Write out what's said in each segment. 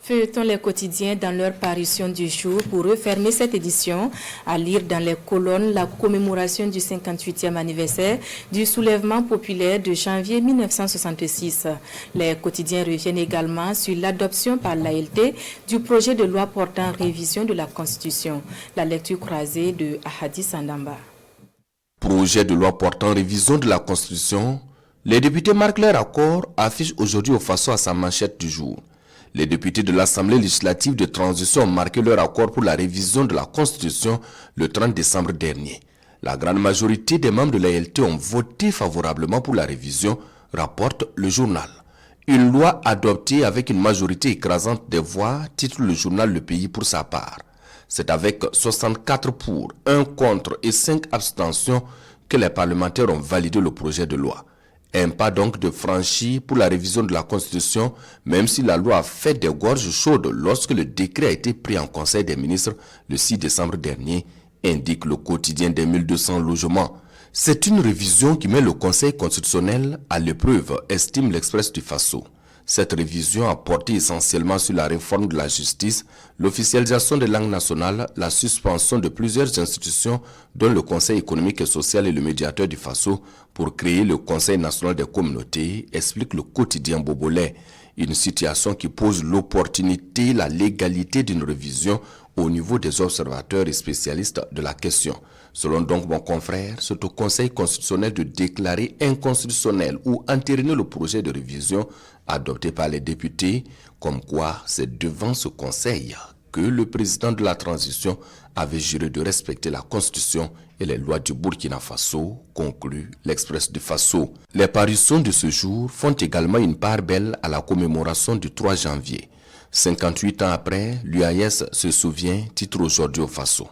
Feuilletons les quotidiens dans leur parution du jour pour refermer cette édition, à lire dans les colonnes la commémoration du 58e anniversaire du soulèvement populaire de janvier 1966. Les quotidiens reviennent également sur l'adoption par l'ALT du projet de loi portant révision de la Constitution. La lecture croisée de Ahadi Sandamba. Projet de loi portant révision de la Constitution, les députés marquent leur accord, affichent aujourd'hui au Faso à sa manchette du jour. Les députés de l'Assemblée législative de transition ont marqué leur accord pour la révision de la Constitution le 30 décembre dernier. La grande majorité des membres de l'ALT ont voté favorablement pour la révision, rapporte le journal. Une loi adoptée avec une majorité écrasante des voix, titre le journal Le Pays pour sa part. C'est avec 64 pour, 1 contre et 5 abstentions que les parlementaires ont validé le projet de loi. Un pas donc de franchi pour la révision de la Constitution, même si la loi a fait des gorges chaudes lorsque le décret a été pris en Conseil des ministres le 6 décembre dernier, indique le quotidien des 1200 logements. C'est une révision qui met le Conseil constitutionnel à l'épreuve, estime l'Express du Faso. Cette révision a porté essentiellement sur la réforme de la justice, l'officialisation des langues nationales, la suspension de plusieurs institutions, dont le Conseil économique et social et le médiateur du Faso, pour créer le Conseil national des communautés, explique le quotidien Bobolais. Une situation qui pose l'opportunité, la légalité d'une révision au niveau des observateurs et spécialistes de la question. Selon donc mon confrère, c'est au Conseil constitutionnel de déclarer inconstitutionnel ou entériner le projet de révision adopté par les députés, comme quoi c'est devant ce Conseil que le président de la transition avait juré de respecter la Constitution et les lois du Burkina Faso, conclut l'Express du Faso. Les parutions de ce jour font également une part belle à la commémoration du 3 janvier. 58 ans après, l'UAS se souvient, titre aujourd'hui au Faso.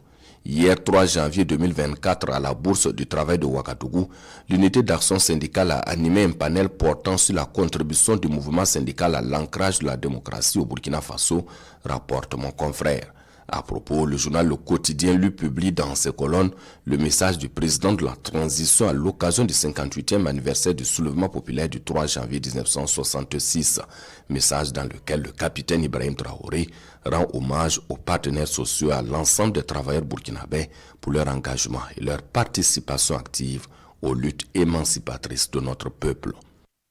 Hier 3 janvier 2024, à la Bourse du Travail de Ouagadougou, l'unité d'action syndicale a animé un panel portant sur la contribution du mouvement syndical à l'ancrage de la démocratie au Burkina Faso, rapporte mon confrère. À propos, le journal Le Quotidien lui publie dans ses colonnes le message du président de la transition à l'occasion du 58e anniversaire du soulèvement populaire du 3 janvier 1966. Message dans lequel le capitaine Ibrahim Traoré rend hommage aux partenaires sociaux et à l'ensemble des travailleurs burkinabés pour leur engagement et leur participation active aux luttes émancipatrices de notre peuple.